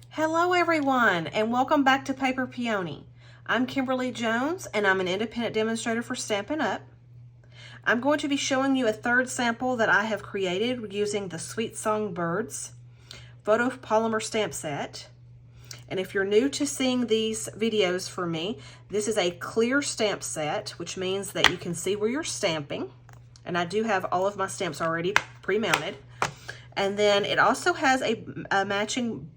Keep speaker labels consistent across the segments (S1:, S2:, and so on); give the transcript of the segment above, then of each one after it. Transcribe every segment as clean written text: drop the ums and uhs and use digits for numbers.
S1: Hello everyone, and welcome back to Paper Peony. I'm Kimberly Jones, and I'm an independent demonstrator for Stampin' Up. I'm going to be showing you a third sample that I have created using the Sweet Songbirds photopolymer stamp set. And if you're new to seeing these videos from me, this is a clear stamp set, which means that you can see where you're stamping. And I do have all of my stamps already pre-mounted. And then it also has a matching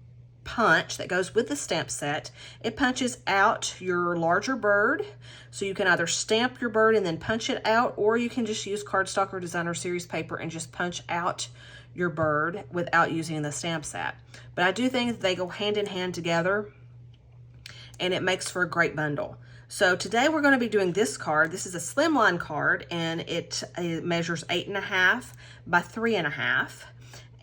S1: punch that goes with the stamp set. It punches out your larger bird, so you can either stamp your bird and then punch it out, or you can just use cardstock or designer series paper and just punch out your bird without using the stamp set. But I do think that they go hand in hand together, and it makes for a great bundle. So today we're going to be doing this card. This is a slimline card, and it measures 8.5 by 3.5.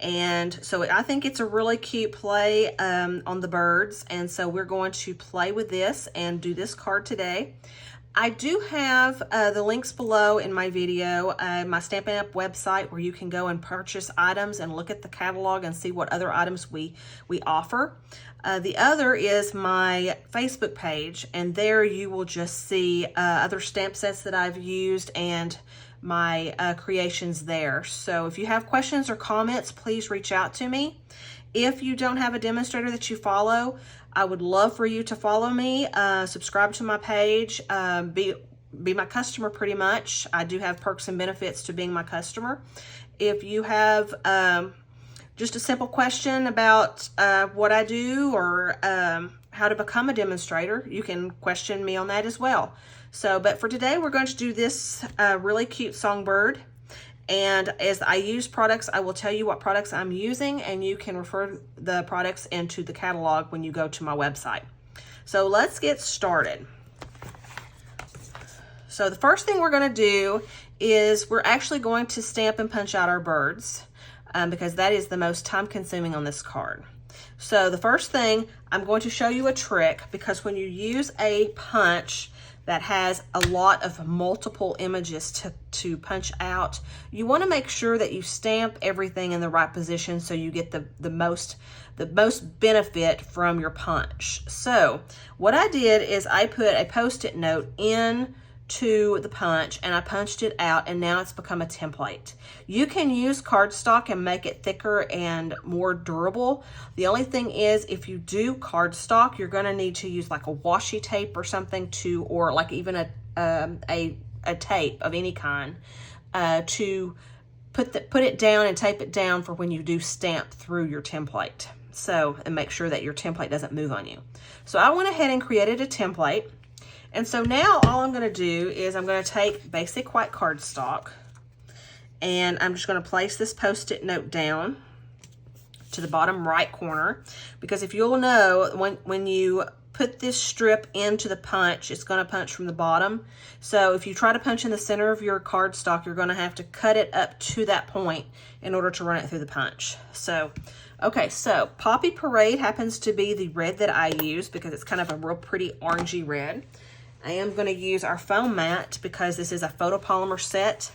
S1: And so I think it's a really cute play on the birds. And so we're going to play with this and do this card today. I do have the links below in my video, my Stampin' Up website, where you can go and purchase items and look at the catalog and see what other items we offer. The other is my Facebook page, and there you will just see other stamp sets that I've used and my creations there. So if you have questions or comments, please reach out to me. If you don't have a demonstrator that you follow, I would love for you to follow me, subscribe to my page, be my customer pretty much. I do have perks and benefits to being my customer. If you have just a simple question about what I do or how to become a demonstrator, you can question me on that as well. So, but for today, we're going to do this really cute songbird. And as I use products, I will tell you what products I'm using, and you can refer the products into the catalog when you go to my website. So let's get started. So the first thing we're going to do is we're actually going to stamp and punch out our birds because that is the most time consuming on this card. So the first thing, I'm going to show you a trick, because when you use a punch that has a lot of multiple images to punch out, you want to make sure that you stamp everything in the right position so you get the most benefit from your punch. So what I did is I put a Post-it note in to the punch, and I punched it out, and now it's become a template. You can use cardstock and make it thicker and more durable. The only thing is, if you do cardstock, you're going to need to use like a washi tape or something or like even a tape of any kind to put it down and tape it down for when you do stamp through your template. So, and make sure that your template doesn't move on you. So I went ahead and created a template. And so now all I'm going to do is I'm going to take basic white cardstock, and I'm just going to place this Post-it note down to the bottom right corner, because if you'll know, when you put this strip into the punch, it's going to punch from the bottom. So if you try to punch in the center of your cardstock, you're going to have to cut it up to that point in order to run it through the punch. So, okay, so Poppy Parade happens to be the red that I use because it's kind of a real pretty orangey red. I am going to use our foam mat because this is a photopolymer set,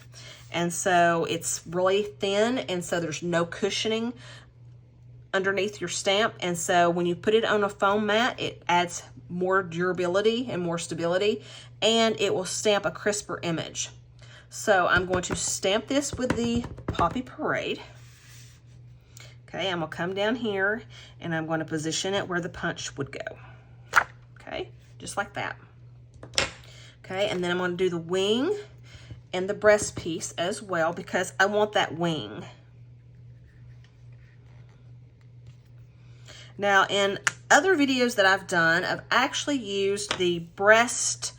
S1: and so it's really thin, and so there's no cushioning underneath your stamp. And so when you put it on a foam mat, it adds more durability and more stability, and it will stamp a crisper image. So I'm going to stamp this with the Poppy Parade. Okay, I'm going to come down here, and I'm going to position it where the punch would go. Okay, just like that. Okay, and then I'm going to do the wing and the breast piece as well, because I want that wing. Now, in other videos that I've done, I've actually used the breast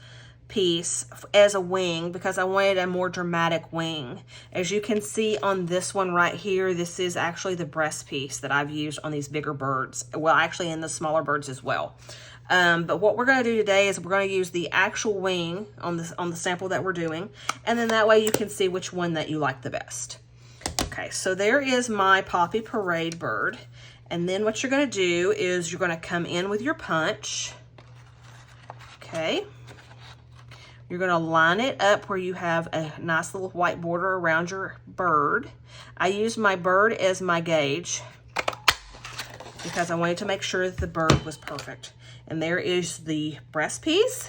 S1: piece as a wing because I wanted a more dramatic wing. As you can see on this one right here, this is actually the breast piece that I've used on these bigger birds. Well, actually in the smaller birds as well. But what we're going to do today is we're going to use the actual wing on the sample that we're doing, and then that way you can see which one that you like the best. Okay, so there is my Poppy Parade bird, and then what you're going to do is you're going to come in with your punch. Okay, you're going to line it up where you have a nice little white border around your bird. I use my bird as my gauge. because I wanted to make sure that the bird was perfect. And there is the breast piece,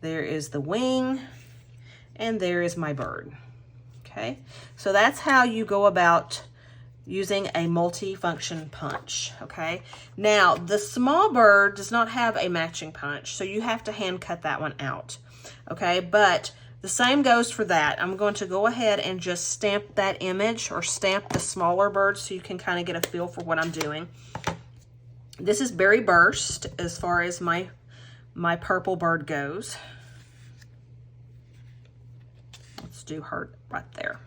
S1: there is the wing, and there is my bird. Okay, so that's how you go about using a multi-function punch. Okay, now the small bird does not have a matching punch, so you have to hand cut that one out. Okay, but the same goes for that. I'm going to go ahead and just stamp that image, or stamp the smaller bird, so you can kind of get a feel for what I'm doing. This is Berry Burst as far as my purple bird goes. Let's do her right there.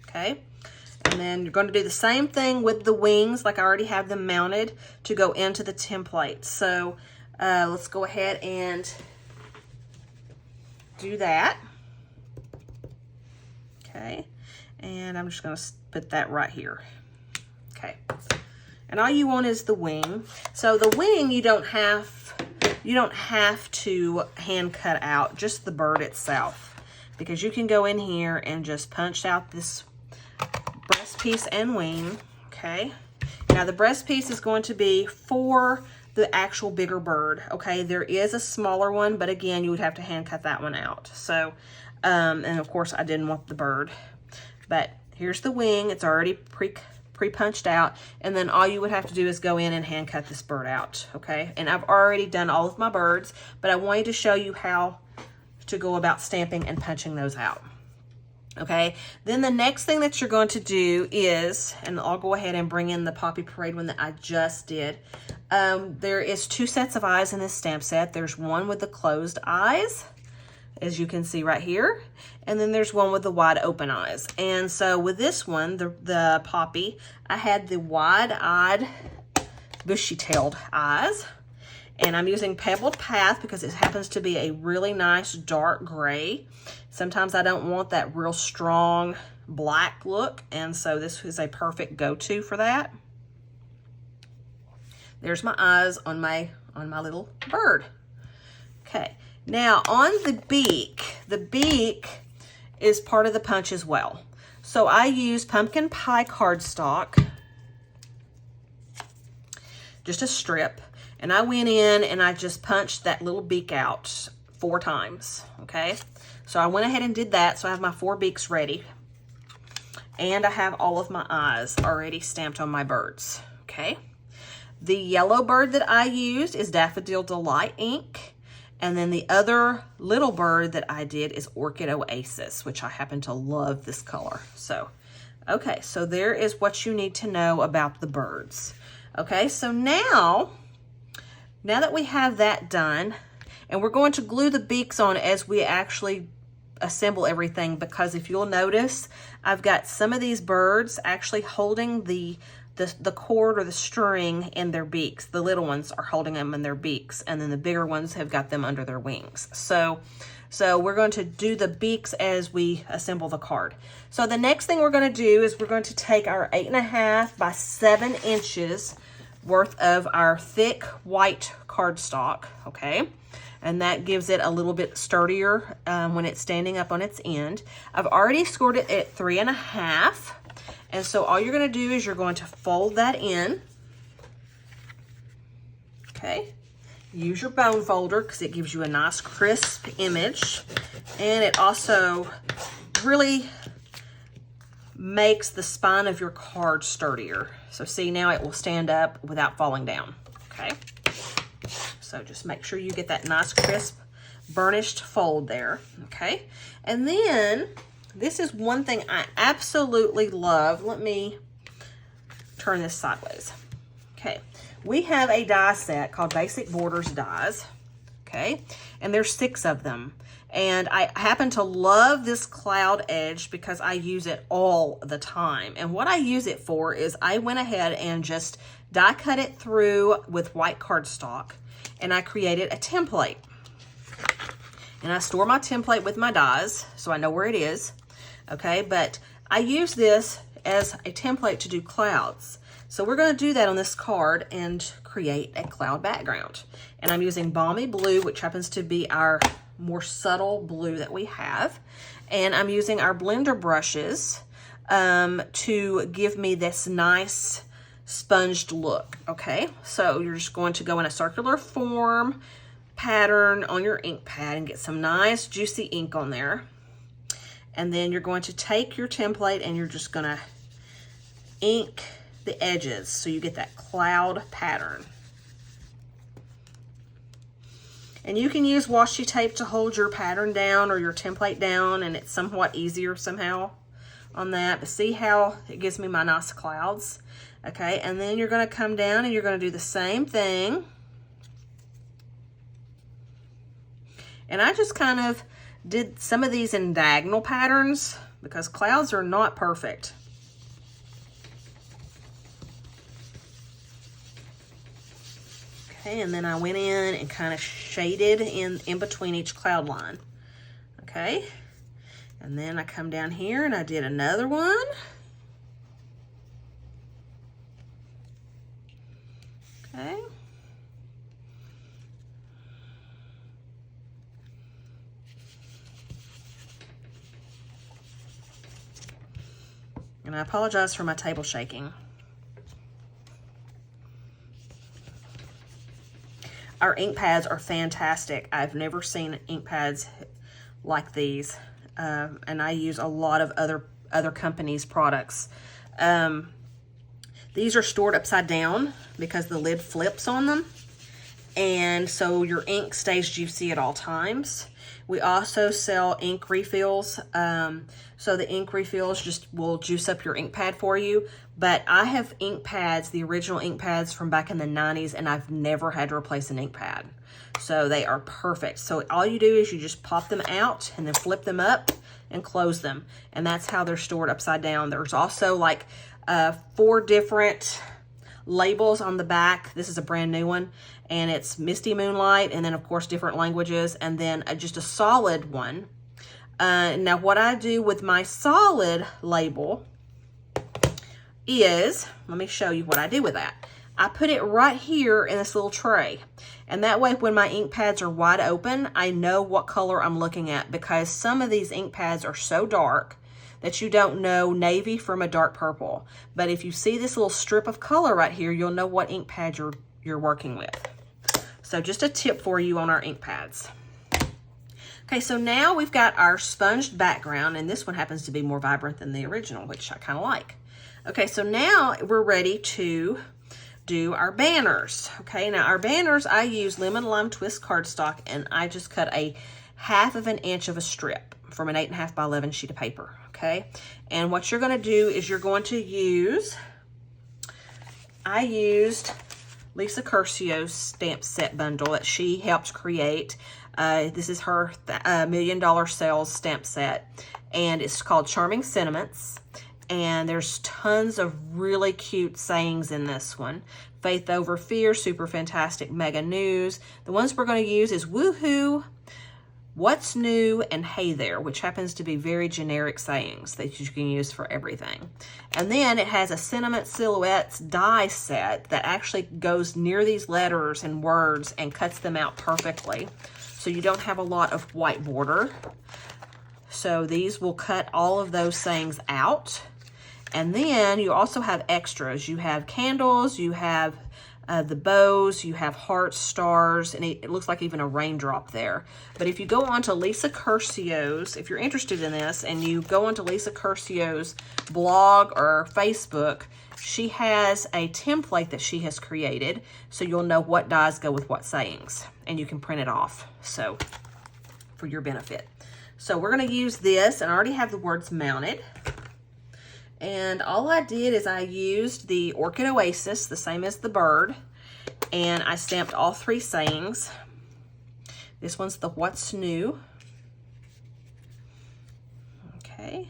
S1: Okay, and then you're going to do the same thing with the wings, like I already have them mounted to go into the template. So let's go ahead and do that. Okay, and I'm just going to put that right here. Okay, and all you want is the wing. So the wing you don't have to hand cut out, just the bird itself, because you can go in here and just punch out this breast piece and wing. Okay, now the breast piece is going to be for the actual bigger bird. Okay, there is a smaller one, but again, you would have to hand cut that one out. So, and of course I didn't want the bird, but here's the wing. It's already pre-punched out, and then all you would have to do is go in and hand cut this bird out. Okay, and I've already done all of my birds, but I wanted to show you how to go about stamping and punching those out. Okay, then the next thing that you're going to do is, and I'll go ahead and bring in the Poppy Parade one that I just did. There is 2 sets of eyes in this stamp set. There's one with the closed eyes, as you can see right here, and then there's one with the wide open eyes. And so with this one, the Poppy, I had the wide-eyed, bushy-tailed eyes, and I'm using Pebbled Path because it happens to be a really nice dark gray. Sometimes I don't want that real strong black look, and so this is a perfect go-to for that. There's my eyes on my little bird. Okay, now on the beak is part of the punch as well. So I use pumpkin pie cardstock, just a strip, and I went in and I just punched that little beak out 4 times. Okay, so I went ahead and did that. So I have my 4 beaks ready, and I have all of my eyes already stamped on my birds. Okay, the yellow bird that I used is Daffodil Delight ink, and then the other little bird that I did is Orchid Oasis, which I happen to love this color. So okay, so there is what you need to know about the birds. Okay, so now that we have that done, and we're going to glue the beaks on as we actually assemble everything, because if you'll notice, I've got some of these birds actually holding the cord or the string in their beaks. The little ones are holding them in their beaks, and then the bigger ones have got them under their wings. So we're going to do the beaks as we assemble the card. So the next thing we're going to do is we're going to take our 8.5 by 7 inches worth of our thick white cardstock, okay? And that gives it a little bit sturdier when it's standing up on its end. I've already scored it at 3.5. And so all you're gonna do is you're going to fold that in, okay? Use your bone folder because it gives you a nice crisp image. And it also really makes the spine of your card sturdier. So see, now it will stand up without falling down, okay? So just make sure you get that nice crisp burnished fold there, okay? And then this is one thing I absolutely love. Let me turn this sideways. Okay, we have a die set called Basic Borders Dies, okay? And there's 6 of them. And I happen to love this cloud edge because I use it all the time. And what I use it for is I went ahead and just die cut it through with white cardstock, and I created a template. And I store my template with my dies, so I know where it is, okay? But I use this as a template to do clouds. So we're gonna do that on this card and create a cloud background. And I'm using Balmy Blue, which happens to be our more subtle blue that we have. And I'm using our blender brushes to give me this nice sponged look. Okay, so you're just going to go in a circular form pattern on your ink pad and get some nice juicy ink on there. And then you're going to take your template and you're just gonna ink the edges so you get that cloud pattern. And you can use washi tape to hold your pattern down or your template down, and it's somewhat easier somehow on that. But see how it gives me my nice clouds? Okay, and then you're gonna come down and you're gonna do the same thing. And I just kind of did some of these in diagonal patterns because clouds are not perfect. Okay, and then I went in and kind of shaded in between each cloud line. Okay, and then I come down here and I did another one. Okay. And I apologize for my table shaking. Our ink pads are fantastic. I've never seen ink pads like these. And I use a lot of other companies' products. These are stored upside down because the lid flips on them. And so your ink stays juicy at all times. We also sell ink refills. So the ink refills just will juice up your ink pad for you. But I have ink pads, the original ink pads from back in the 90s, and I've never had to replace an ink pad. So they are perfect. So all you do is you just pop them out and then flip them up and close them. And that's how they're stored upside down. There's also like 4 different labels on the back. This is a brand new one, and it's Misty Moonlight, and then of course different languages, and then just a solid one. Now what I do with my solid label is, let me show you what I do with that. I put it right here in this little tray, and that way when my ink pads are wide open, I know what color I'm looking at, because some of these ink pads are so dark that you don't know navy from a dark purple. But if you see this little strip of color right here, you'll know what ink pad you're working with. So just a tip for you on our ink pads. Okay, so now we've got our sponged background, and this one happens to be more vibrant than the original, which I kind of like. Okay, so now we're ready to do our banners. Okay, now our banners, I use lemon lime twist cardstock, and I just cut a 1/2 inch of a strip from an 8.5 by 11 sheet of paper. Okay, and what you're going to do is you're going to use, I used Lisa Curcio's stamp set bundle that she helped create. This is her $1 million sales stamp set, and it's called Charming Sentiments. And there's tons of really cute sayings in this one. Faith over fear, super fantastic, mega news. The ones we're going to use is woohoo, what's new, and hey there, which happens to be very generic sayings that you can use for everything. And then it has a sentiment silhouettes die set that actually goes near these letters and words and cuts them out perfectly. So you don't have a lot of white border. So these will cut all of those sayings out. And then you also have extras. You have candles, you have the bows, you have hearts, stars, and it looks like even a raindrop there. But if you go on to Lisa Curcio's, if you're interested in this, and you go onto Lisa Curcio's blog or Facebook, she has a template that she has created, so you'll know what dies go with what sayings, and you can print it off, so for your benefit. So we're going to use this, and I already have the words mounted. And all I did is I used the Orchid Oasis, the same as the bird, and I stamped all 3 sayings. This one's the what's new. Okay.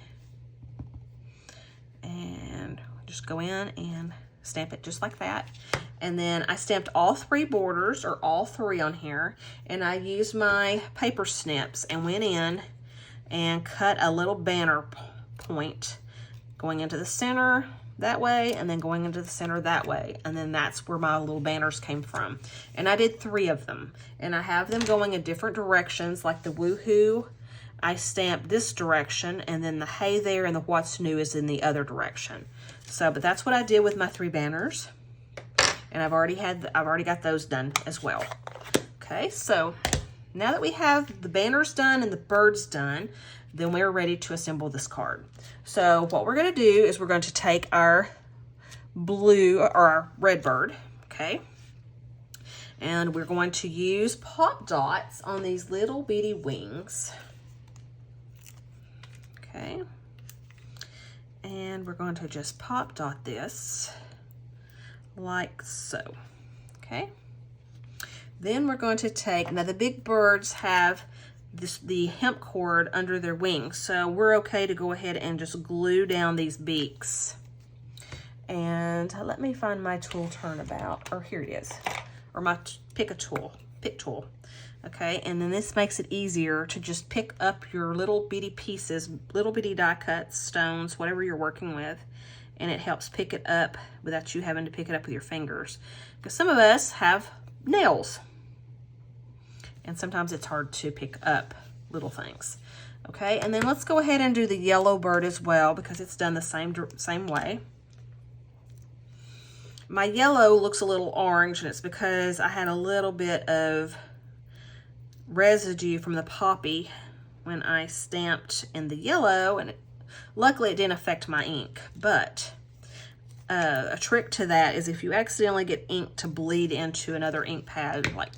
S1: And just go in and stamp it just like that. And then I stamped all 3 borders, or all 3 on here, and I used my paper snips and went in and cut a little banner point going into the center that way, and then going into the center that way. And then that's where my little banners came from. And I did 3 of them. And I have them going in different directions, like the woohoo, I stamped this direction, and then the hey there and the what's new is in the other direction. So, but that's what I did with my 3 banners. And I've already got those done as well. Okay, so now that we have the banners done and the birds done, then we're ready to assemble this card. So what we're gonna do is we're going to take our blue or our red bird, okay? And we're going to use pop dots on these little bitty wings. Okay. And we're going to just pop dot this like so, okay? Then we're going to take, now the big birds have the hemp cord under their wings, so we're okay to go ahead and just glue down these beaks. And let me find my tool turnabout, or here it is, or my pick tool. Okay, and then this makes it easier to just pick up your little bitty pieces, little bitty die cuts, stones, whatever you're working with, and it helps pick it up without you having to pick it up with your fingers. Because some of us have nails, and sometimes it's hard to pick up little things. Okay, and then let's go ahead and do the yellow bird as well, because it's done the same way. My yellow looks a little orange, and it's because I had a little bit of residue from the poppy when I stamped in the yellow, and luckily it didn't affect my ink. But a trick to that is if you accidentally get ink to bleed into another ink pad, like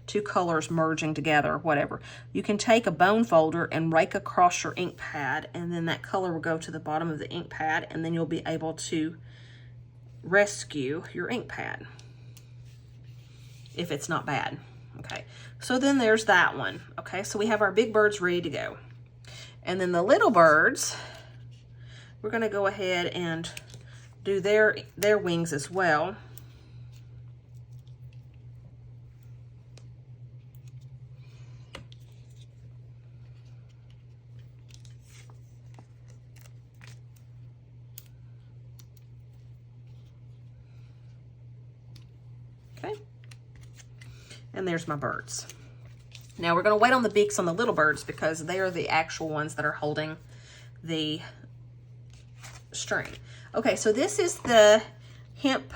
S1: 2 colors merging together, whatever, you can take a bone folder and rake across your ink pad, and then that color will go to the bottom of the ink pad, and then you'll be able to rescue your ink pad if it's not bad. Okay, so then there's that one. Okay, so we have our big birds ready to go. And then the little birds, we're gonna go ahead and do their wings as well. Okay. And there's my birds. Now we're going to wait on the beaks on the little birds because they are the actual ones that are holding the string. Okay, so this is the hemp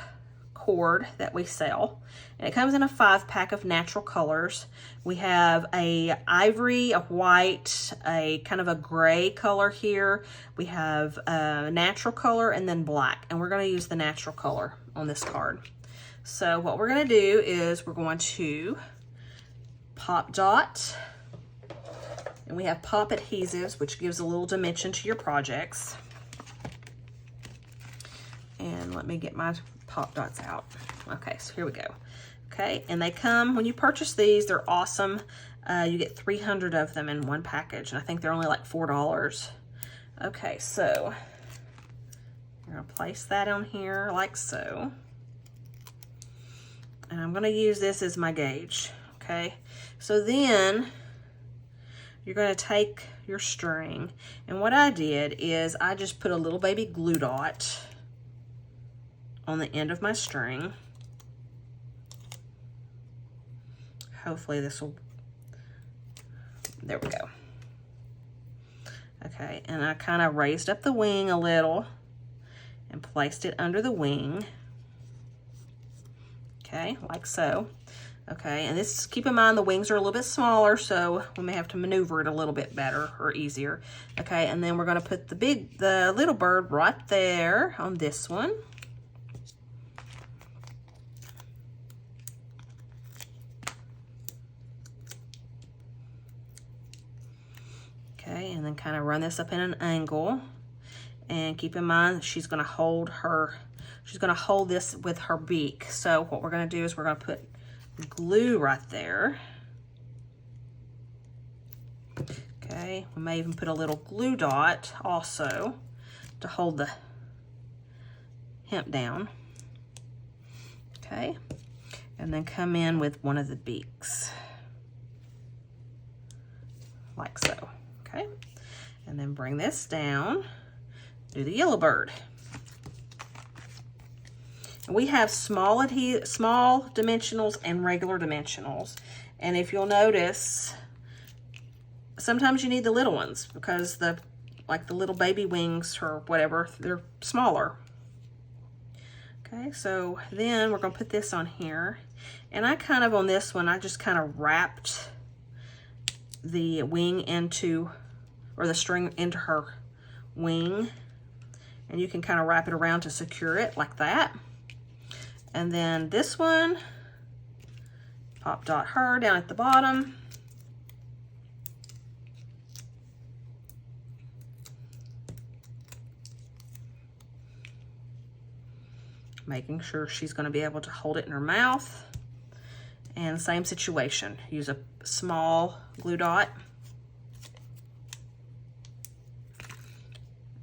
S1: cord that we sell, and it comes in a 5-pack of natural colors. We have a ivory, a white, a kind of a gray color here. We have a natural color and then black, and we're going to use the natural color on this card. So what we're going to do is we're going to pop dot, and we have pop adhesives, which gives a little dimension to your projects. And let me get my pop dots out. Okay, so here we go. Okay, and they come, when you purchase these, they're awesome. You get 300 of them in one package, and I think they're only like $4. Okay, so I'm gonna place that on here like so. And I'm gonna use this as my gauge, okay? So then you're gonna take your string, and what I did is I just put a little baby glue dot on the end of my string. Hopefully this will, there we go. Okay, and I kind of raised up the wing a little and placed it under the wing. Okay, like so. Okay, and this, keep in mind the wings are a little bit smaller, so we may have to maneuver it a little bit better or easier. Okay, and then we're gonna put the little bird right there on this one. Okay, and then kind of run this up in an angle. And keep in mind she's gonna hold this with her beak. So what we're gonna do is we're gonna put glue right there. Okay, we may even put a little glue dot also to hold the hemp down. Okay, and then come in with one of the beaks, like so. Okay, and then bring this down, do the yellow bird. We have small dimensionals and regular dimensionals. And if you'll notice, sometimes you need the little ones because like the little baby wings or whatever, they're smaller. Okay, so then we're gonna put this on here. And I kind of, on this one, I just kind of wrapped the wing into, or the string into her wing. And you can kind of wrap it around to secure it like that. And then this one, pop dot her down at the bottom. Making sure she's going to be able to hold it in her mouth. And same situation, use a small glue dot.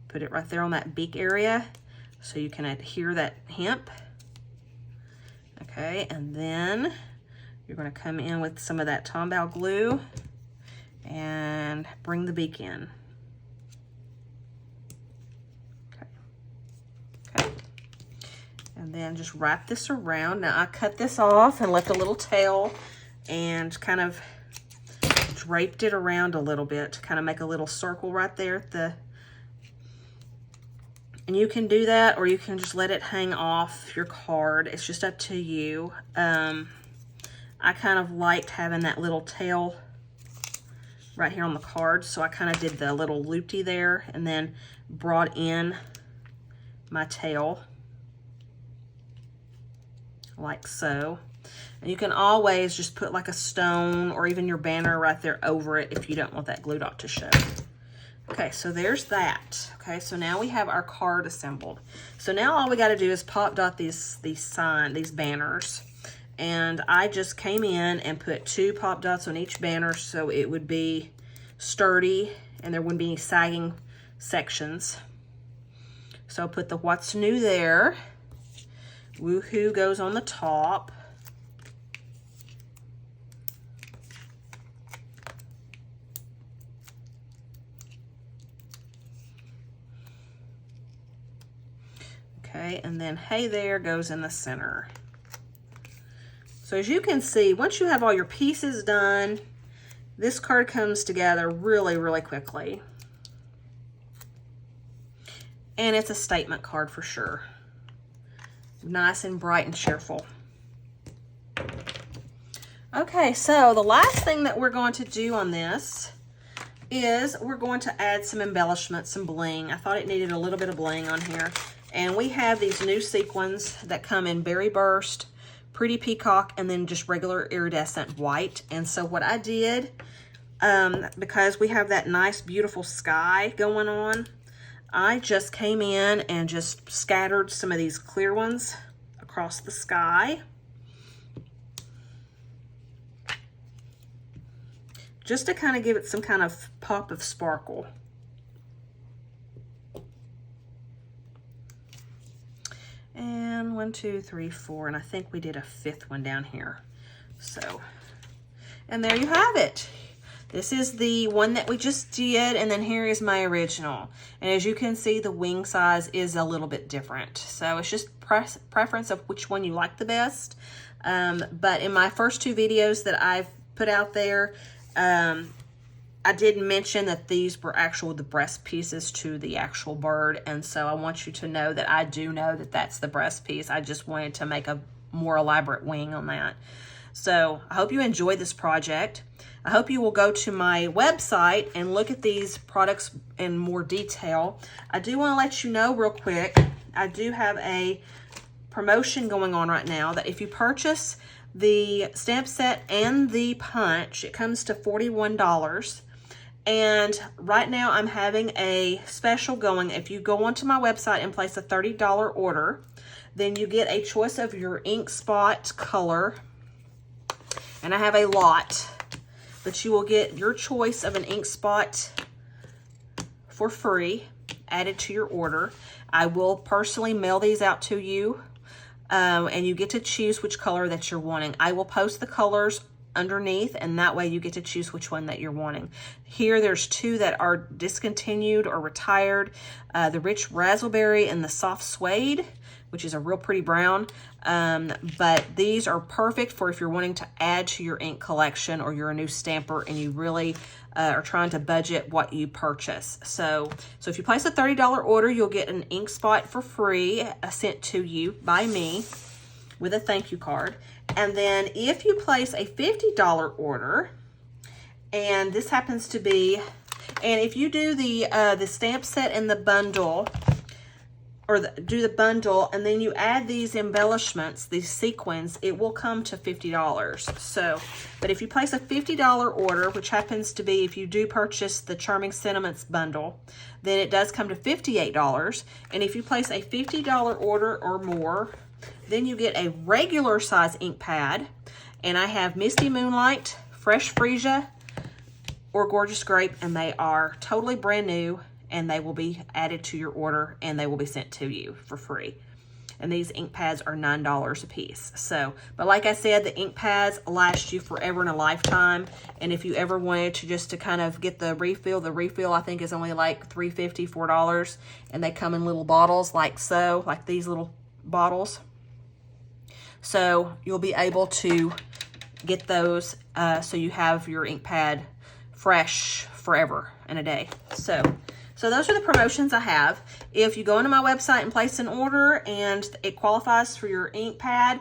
S1: Put it right there on that beak area so you can adhere that hemp. Okay, and then you're going to come in with some of that Tombow glue and bring the beak in. Okay. And then just wrap this around. Now I cut this off and left a little tail and kind of draped it around a little bit to kind of make a little circle right there at the, and you can do that, or you can just let it hang off your card. It's just up to you. I kind of liked having that little tail right here on the card, so I kind of did the little loopy there and then brought in my tail like so. And you can always just put like a stone or even your banner right there over it if you don't want that glue dot to show. Okay, so there's that. Okay, so now we have our card assembled. So now all we got to do is pop dot these banners. And I just came in and put 2 pop dots on each banner so it would be sturdy and there wouldn't be any sagging sections. So I'll put the What's New there. Woohoo goes on the top. Okay, and then Hey There goes in the center. So as you can see, once you have all your pieces done, this card comes together really, really quickly. And it's a statement card for sure. Nice and bright and cheerful. Okay, so the last thing that we're going to do on this is we're going to add some embellishment, some bling. I thought it needed a little bit of bling on here. And we have these new sequins that come in Berry Burst, Pretty Peacock, and then just regular iridescent white. And so what I did, because we have that nice, beautiful sky going on, I just came in and just scattered some of these clear ones across the sky. Just to kind of give it some kind of pop of sparkle. And 1, 2, 3, 4, and I think we did a 5th one down here. So, and there you have it. This is the one that we just did, and then here is my original. And as you can see, the wing size is a little bit different. So it's just preference of which one you like the best. But in my first 2 videos that I've put out there, I did mention that these were the breast pieces to the actual bird, and so I want you to know that I do know that that's the breast piece. I just wanted to make a more elaborate wing on that. So I hope you enjoyed this project. I hope you will go to my website and look at these products in more detail. I do want to let you know real quick, I do have a promotion going on right now that if you purchase the stamp set and the punch, it comes to $41. And right now I'm having a special going. If you go onto my website and place a $30 order, then you get a choice of your ink spot color. And I have a lot, but you will get your choice of an ink spot for free added to your order. I will personally mail these out to you, and you get to choose which color that you're wanting. I will post the colors underneath, and that way you get to choose which one that you're wanting. Here there's 2 that are discontinued or retired, the Rich Razzleberry and the Soft Suede. which is a real pretty brown. But these are perfect for if you're wanting to add to your ink collection, or you're a new stamper and you really are trying to budget what you purchase. So if you place a $30 order, you'll get an ink spot for free sent to you by me with a thank you card. And then if you place a $50 order, and this happens to be, and if you do the stamp set and the bundle, or do the bundle, and then you add these embellishments, these sequins, it will come to $50. So, but if you place a $50 order, which happens to be if you do purchase the Charming Sentiments bundle, then it does come to $58. And if you place a $50 order or more, then you get a regular size ink pad. And I have Misty Moonlight, Fresh Freesia, or Gorgeous Grape, and they are totally brand new, and they will be added to your order, and they will be sent to you for free. And these ink pads are $9 a piece. So, but like I said, the ink pads last you forever and a lifetime. And if you ever wanted to kind of get the refill I think is only like $3.50, $4, and they come in little bottles like so, like these little bottles. So you'll be able to get those so you have your ink pad fresh forever and a day. So those are the promotions I have. If you go into my website and place an order and it qualifies for your ink pad,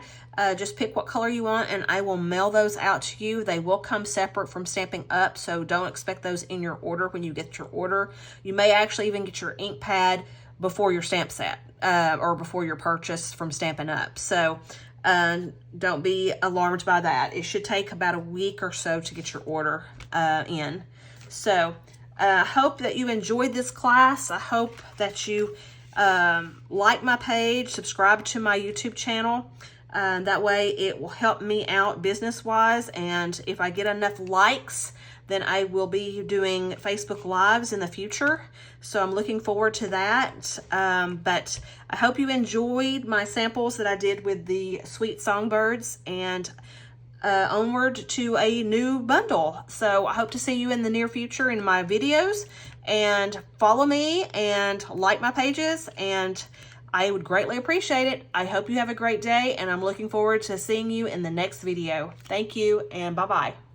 S1: just pick what color you want and I will mail those out to you. They will come separate from Stampin' Up, so don't expect those in your order when you get your order. You may actually even get your ink pad before your stamp set or before your purchase from Stampin' Up. So don't be alarmed by that. It should take about a week or so to get your order in. So I hope that you enjoyed this class. I hope that you like my page, subscribe to my YouTube channel. That way it will help me out business-wise. And if I get enough likes, then I will be doing Facebook Lives in the future. So I'm looking forward to that. But I hope you enjoyed my samples that I did with the Sweet Songbirds, and onward to a new bundle. So I hope to see you in the near future in my videos, and follow me and like my pages, and I would greatly appreciate it. I hope you have a great day, and I'm looking forward to seeing you in the next video. Thank you, and bye-bye.